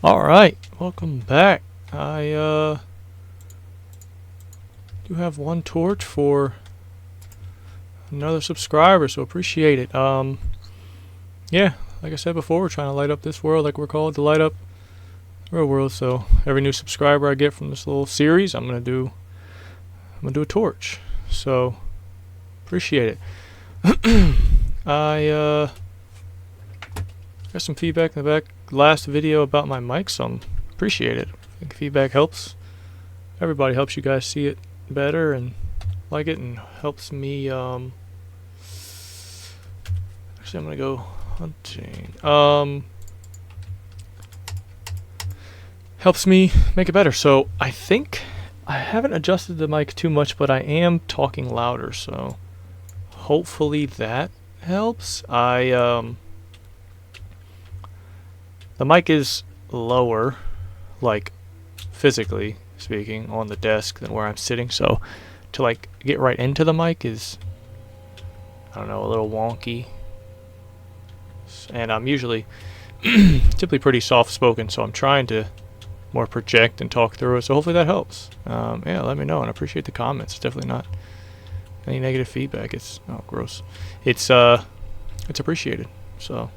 Alright, welcome back. I do have one torch for another subscriber, so appreciate it. Yeah, like I said before, we're trying to light up this world like we're called to light up the real world, so every new subscriber I get from this little series, I'm gonna do a torch. So appreciate it. I got some feedback in the back last video about my mic, so I appreciate it. I think feedback helps. Everybody helps you guys see it better and like it, and helps me. Actually, I'm gonna go hunting. Helps me make it better. So I think I haven't adjusted the mic too much, but I am talking louder. So hopefully that helps. The mic is lower, like physically speaking, on the desk than where I'm sitting, so to like get right into the mic is, I don't know, a little wonky. And I'm usually typically pretty soft spoken, so I'm trying to more project and talk through it, so hopefully that helps. Yeah, let me know, and I appreciate the comments. It's definitely not any negative feedback. It's gross. It's appreciated. So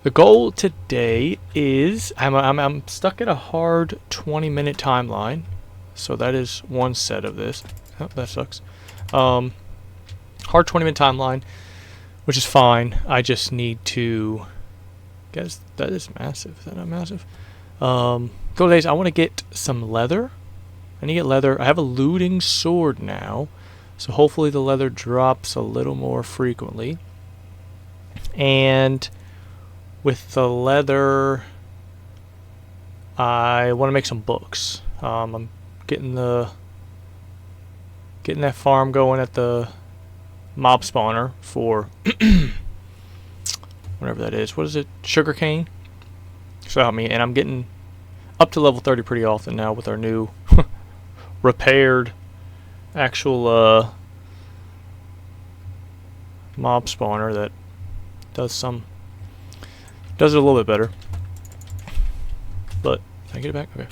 the goal today is I'm stuck at a hard 20-minute timeline, so that is one set of this. Oh, that sucks. Hard 20-minute timeline, which is fine. I just need to. Guess that is massive. Is that not massive? Goal today is I want to get some leather. I need to get leather. I have a looting sword now, so hopefully the leather drops a little more frequently. And with the leather, I want to make some books. I'm getting that farm going at the mob spawner for whatever that is. What is it? Sugarcane. So help me. And I'm getting up to level 30 pretty often now with our new repaired actual mob spawner that does it a little bit better. But can I get it back? Okay.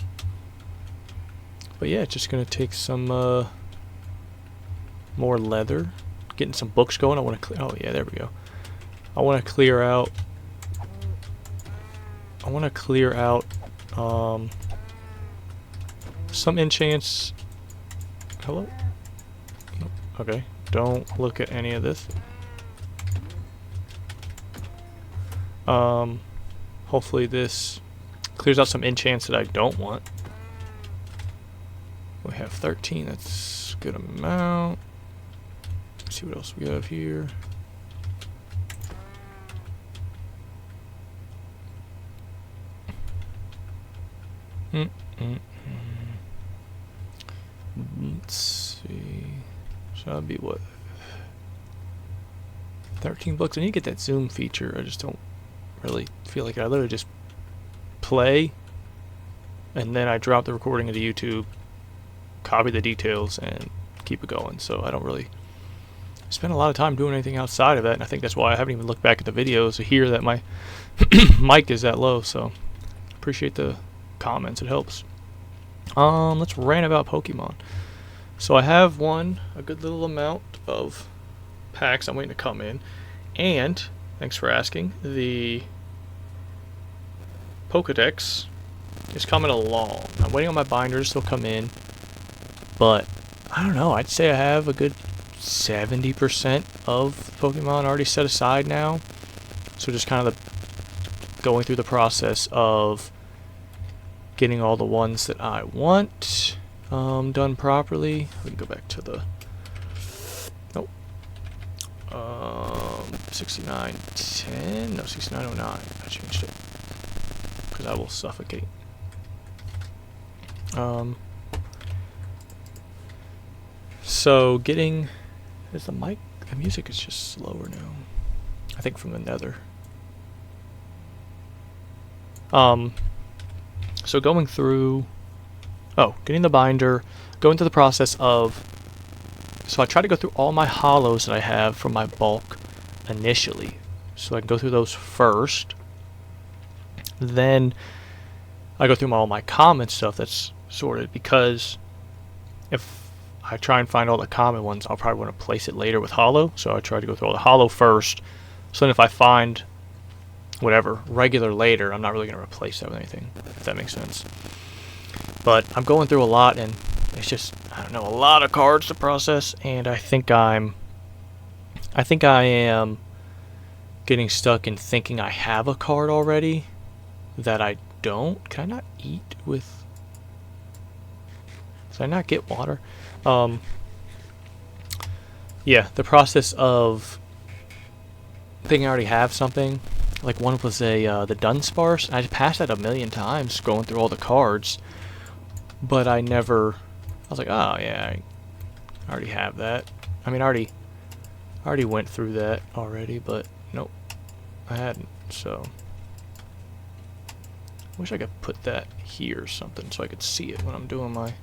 But yeah, it's just gonna take some more leather. Getting some books going. I want to clear. Oh yeah, there we go. I want to clear out. Some enchants. Hello. Nope. Okay. Don't look at any of this. Hopefully this clears out some enchants that I don't want. We have 13, that's a good amount. Let's see what else we have here. Let's see. So that'd be what? 13 books. I need to get that zoom feature. I just don't really feel like it. I literally just play and then I drop the recording into YouTube, copy the details, and keep it going. So I don't really spend a lot of time doing anything outside of that, and I think that's why I haven't even looked back at the videos to hear that my mic is that low. So appreciate the comments, it helps. Let's rant about Pokemon. So I have a good little amount of packs I'm waiting to come in, and thanks for asking, the Pokedex is coming along. I'm waiting on my binders to come in, but I don't know, I'd say I have a good 70% of Pokemon already set aside now. So just kind of going through the process of getting all the ones that I want done properly. We can go back to the 6910. No, 6909. I changed it because I will suffocate. So getting, is the mic, the music is just slower now. I think from the nether. So going through, getting the binder, going through the process of, so I try to go through all my hollows that I have from my bulk initially. So I can go through those first. Then I go through all my common stuff that's sorted, because if I try and find all the common ones, I'll probably want to place it later with holo. So I try to go through all the holo first. So then if I find whatever regular later, I'm not really going to replace that with anything, if that makes sense. But I'm going through a lot, and it's just, I don't know, a lot of cards to process, and I think I am getting stuck in thinking I have a card already that I don't. Can I not eat with... Did I not get water? Yeah, the process of thinking I already have something. Like one was the Dunsparce, and I passed that a million times going through all the cards, but I was like, oh yeah, I already have that. I mean, I already went through that already, but nope, I hadn't. So wish I could put that here or something so I could see it when I'm doing my...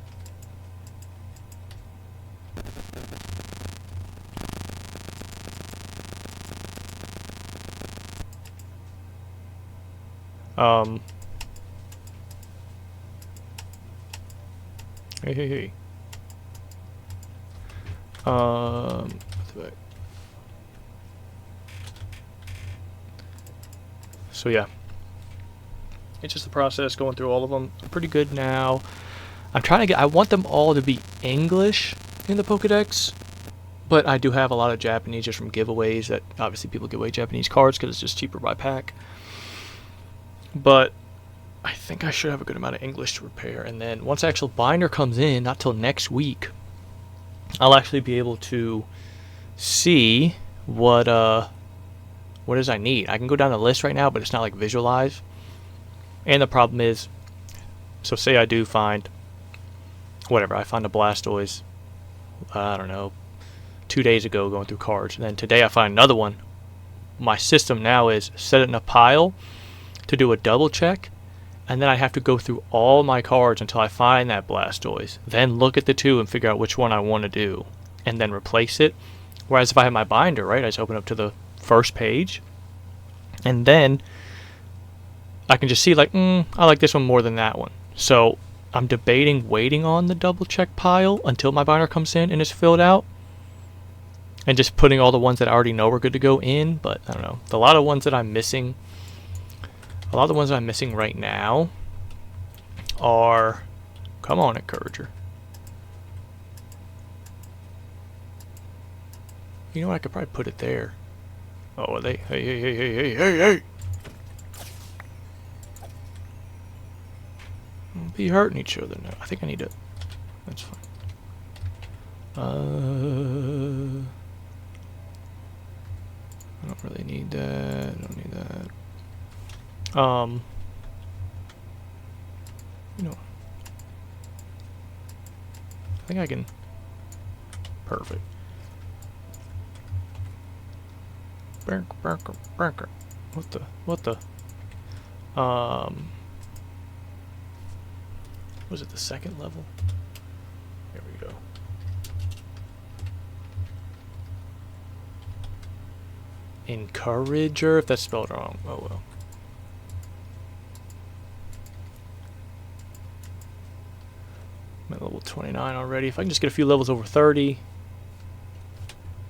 Hey. So yeah, it's just the process going through all of them. I'm pretty good now. I'm trying to get... I want them all to be English in the Pokedex, but I do have a lot of Japanese just from giveaways that obviously people give away Japanese cards because it's just cheaper by pack. But I think I should have a good amount of English to repair, and then once the actual binder comes in, not till next week, I'll actually be able to see what it is I need. I can go down the list right now, but it's not like visualized. And the problem is, so say I do find whatever, I find a Blastoise, I don't know, 2 days ago going through cards, and then today I find another one. My system now is set it in a pile to do a double check, and then I have to go through all my cards until I find that Blastoise, then look at the two and figure out which one I want to do, and then replace it. Whereas if I have my binder, right, I just open up to the first page, and then I can just see like, I like this one more than that one. So I'm debating waiting on the double check pile until my binder comes in and is filled out, and just putting all the ones that I already know are good to go in. But I don't know, a lot of ones that I'm missing right now are... Come on, Encourager. You know what, I could probably put it there. Oh, are they... Hey. We'll be hurting each other now. I think I need to... That's fine. I don't really need that. I don't need that. You know, I think I can... Perfect. What the? Was it the second level? There we go. Encourager, if that's spelled wrong. Oh well. I'm at level 29 already. If I can just get a few levels over 30,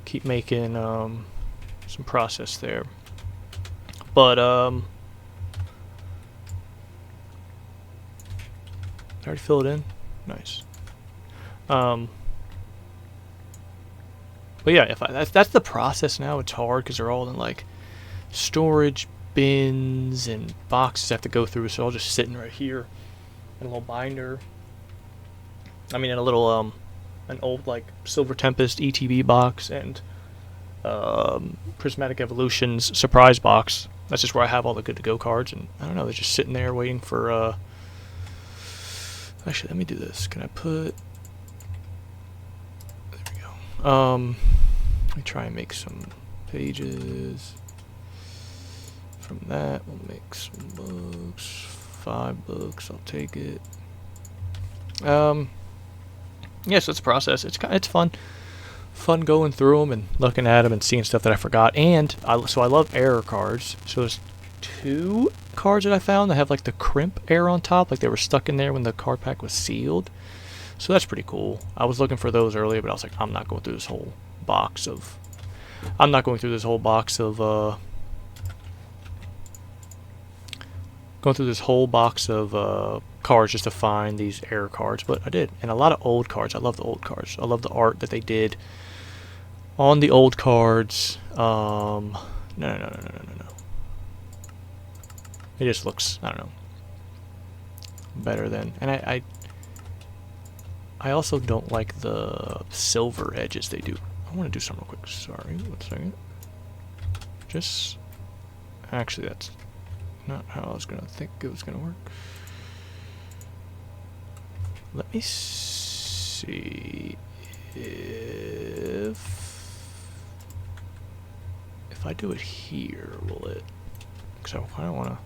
keep making some process there. But I already filled it in. Nice. But yeah, if that's the process now. It's hard because they're all in like storage bins and boxes I have to go through. So I'll just sitting right here in a little binder. I mean, in a little an old like Silver Tempest ETB box and Prismatic Evolutions surprise box. That's just where I have all the good to go cards, and I don't know, they're just sitting there waiting for actually, let me do this. Can I put... There we go. Let me try and make some pages. From that, we'll make some books. 5 books, I'll take it. Yes, it's a process. It's fun. Fun going through them and looking at them and seeing stuff that I forgot. And so I love error cards. So there's 2 cards that I found that have like the crimp air on top, like they were stuck in there when the card pack was sealed. So that's pretty cool. I was looking for those earlier, but I was like, I'm not going through this whole box of cards just to find these error cards, but I did. And a lot of old cards. I love the old cards. I love the art that they did on the old cards. No. It just looks, I don't know, better than. And I also don't like the silver edges they do. I want to do something real quick. Sorry, 1 second. Just, actually, that's not how I was gonna think it was gonna work. Let me see if I do it here, will it? Because I kind of want to.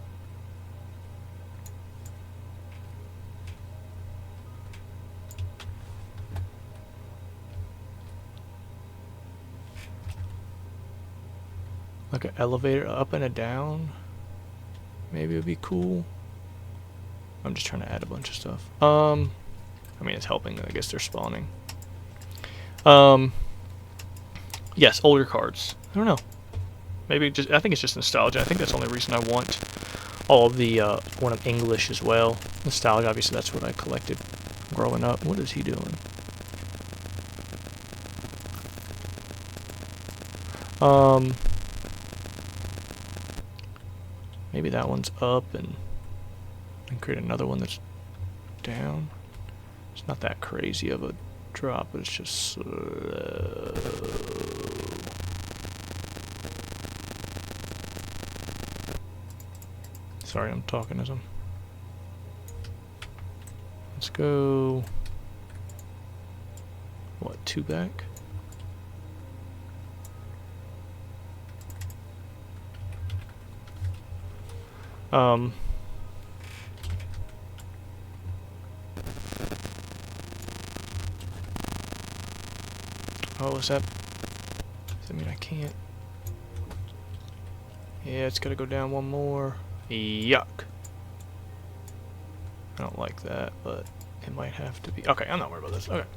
Like an elevator up and a down. Maybe it would be cool. I'm just trying to add a bunch of stuff. I mean, it's helping. I guess they're spawning. Yes, older cards. I don't know. Maybe just. I think it's just nostalgia. I think that's the only reason I want all of the one of English as well. Nostalgia. Obviously, that's what I collected growing up. What is he doing? Maybe that one's up and create another one that's down. It's not that crazy of a drop, but it's just slow. Sorry, I'm talking as I'm. Let's go. What, 2 back? Oh, is that? Does that mean I can't? Yeah, it's gotta go down one more. Yuck. I don't like that, but it might have to be. Okay, I'm not worried about this. Okay.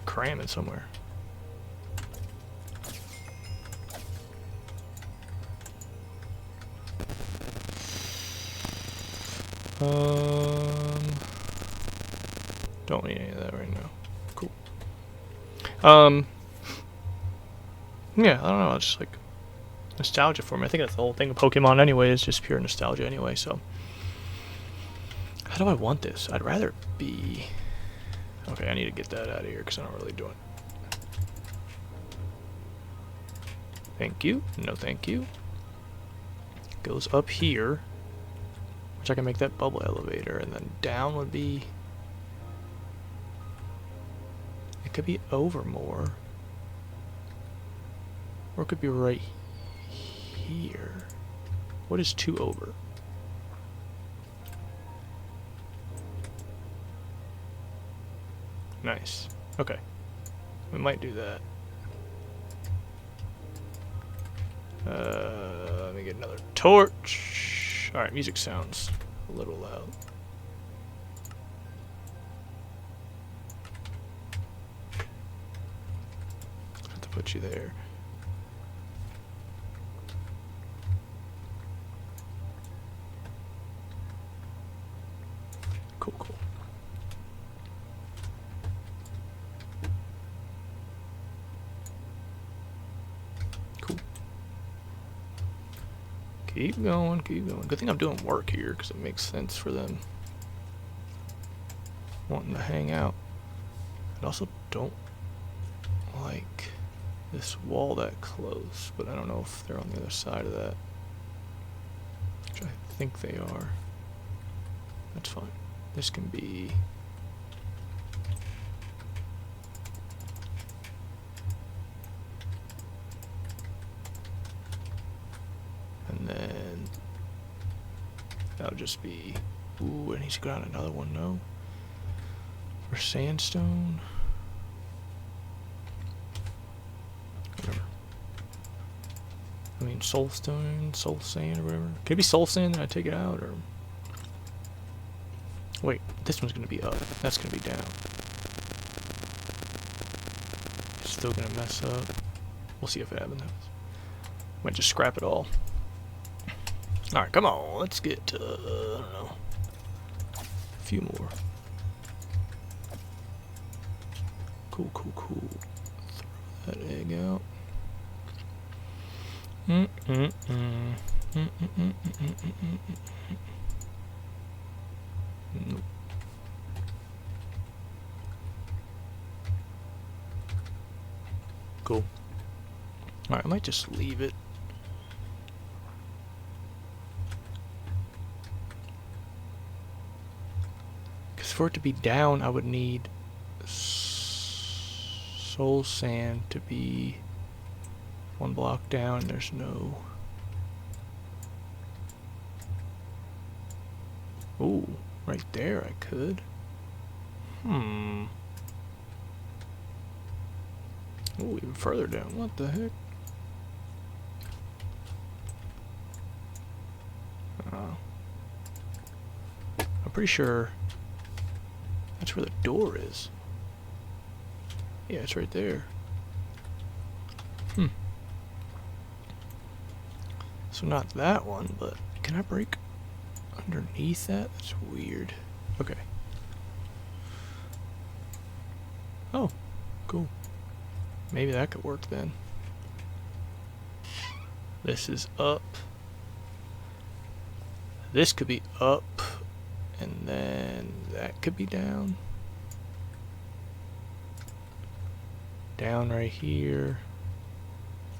Cramming somewhere. Don't need any of that right now. Cool. Yeah, I don't know, it's just like nostalgia for me. I think that's the whole thing of Pokemon anyway, is just pure nostalgia anyway, so. How do I want this? I'd rather it be. Okay, I need to get that out of here because I don't really do it. Thank you. No thank you. Goes up here. Which I can make that bubble elevator, and then down would be. It could be over more. Or it could be right here. What is 2 over? Nice. Okay. We might do that. Let me get another torch. Alright, music sounds a little loud. Have to put you there. Cool, cool. Cool. Keep going, keep going. Good thing I'm doing work here, because it makes sense for them wanting to hang out. I also don't like this wall that close, but I don't know if they're on the other side of that. Which I think they are. That's fine. This can be. And then that'll just be. Ooh, and he's got another one, no? For sandstone. Whatever. I mean, soul stone, soul sand, or whatever. Could it be soul sand and I take it out, or... Wait, this one's gonna be up. That's gonna be down. It's still gonna mess up. We'll see if it happens. Might just scrap it all. Alright, come on. Let's get, I don't know, a few more. Cool, cool, cool. Throw that egg out. Nope. Cool. Alright, I might just leave it. Because for it to be down, I would need soul sand to be one block down. There's no... Ooh, right there I could. Ooh, even further down. What the heck? I'm pretty sure that's where the door is. Yeah, it's right there. So not that one, but can I break underneath that? That's weird. Okay. Oh, cool. Maybe that could work then. This is up. This could be up, and then that could be down. Down right here.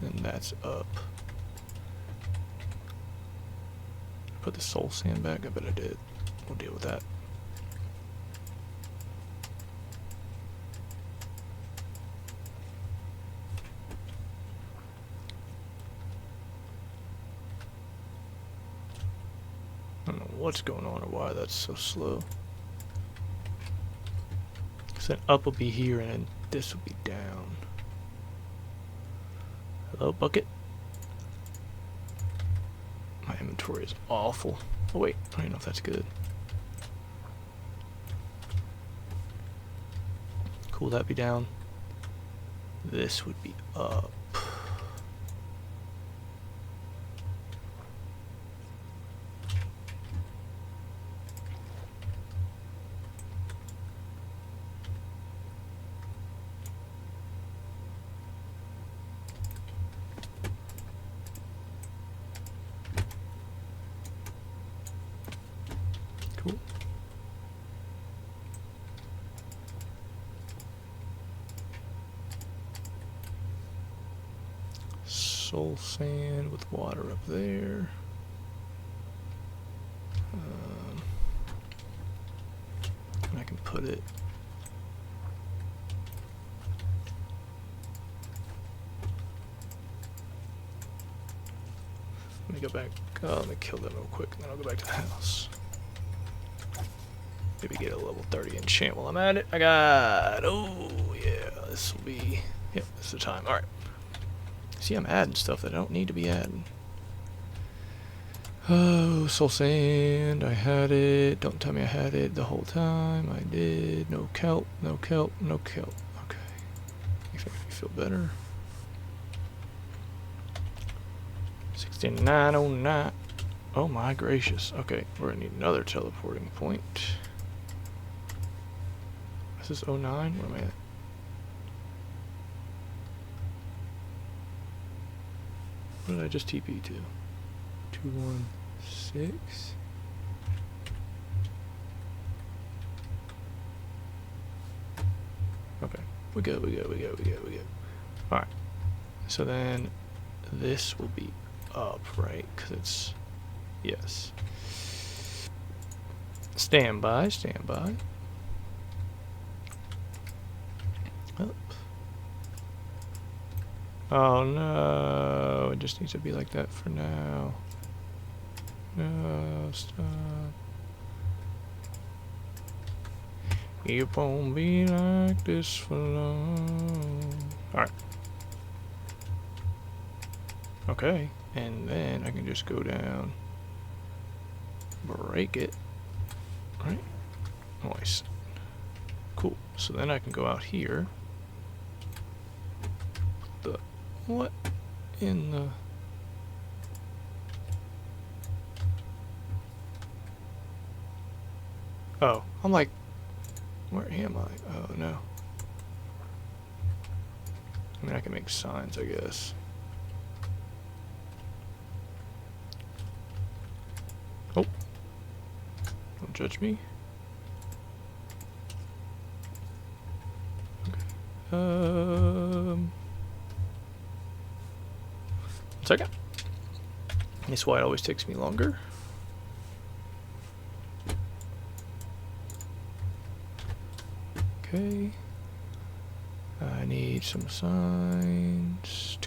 Then that's up. Put the soul sand back. I bet I did. We'll deal with that. I don't know what's going on or why that's so slow. Because then up will be here and then this will be down. Hello, bucket? My inventory is awful. Oh wait, I don't even know if that's good. Cool, that'd be down. This would be up. Cool. Soul sand with water up there. And I can put it. Let me go back. Oh, let me kill them real quick, and then I'll go back to the house. Maybe get a level 30 enchant while I'm at it. I got... Oh, yeah. This will be... Yep, this is the time. Alright. See, I'm adding stuff that I don't need to be adding. Oh, soul sand. I had it. Don't tell me I had it the whole time. I did. No kelp. No kelp. No kelp. Okay. Makes me feel better. 6909. Oh my gracious. Okay, we're gonna need another teleporting point. This is 09? Where am I at? What did I just TP to? 216? Okay. We go. Alright. So then this will be up, right? Because it's... Yes. Stand by. Up. Oh no, it just needs to be like that for now. No, stop. It won't be like this for long. Alright. Okay, and then I can just go down, break it, right? Nice. Cool. So then I can go out here. What in the... Oh, I'm like, where am I? Oh, no. I mean, I can make signs, I guess. Oh. Don't judge me. Okay. 1 second. That's why it always takes me longer. Okay. I need some signs.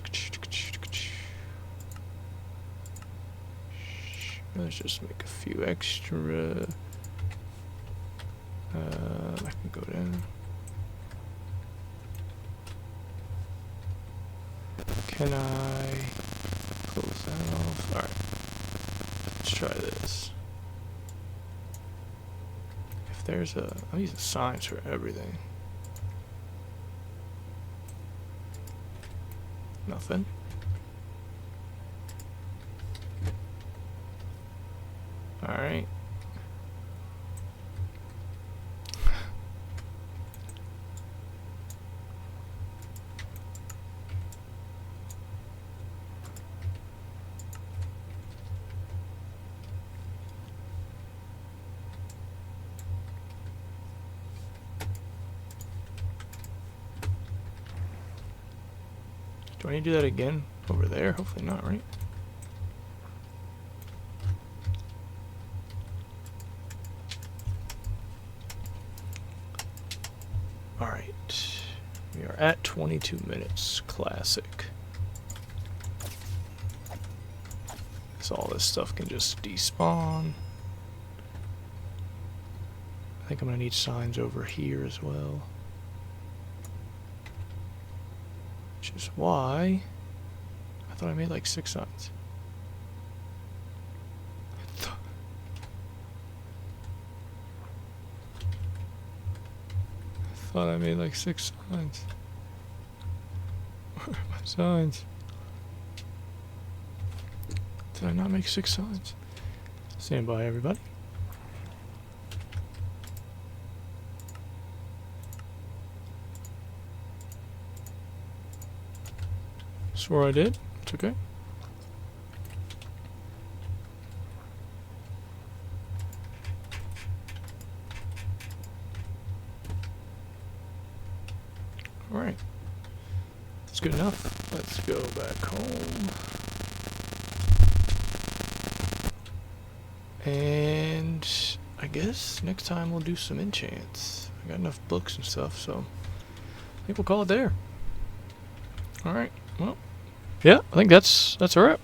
Let's just make a few extra. I can go down. Can I close that off? Alright. Let's try this. If there's a... I'm using signs for everything. Nothing. Alright. Do I need to do that again over there? Hopefully not, right? Alright. We are at 22 minutes. Classic. So all this stuff can just despawn. I think I'm gonna need signs over here as well. Which is why I thought I made like 6 signs. I thought I made like 6 signs. Where are my signs? Did I not make 6 signs? Stand by, everybody. Swore I did. It's okay. Alright. That's good enough. Let's go back home. And I guess next time we'll do some enchants. I got enough books and stuff, so I think we'll call it there. Alright, well, yeah, I think that's a wrap.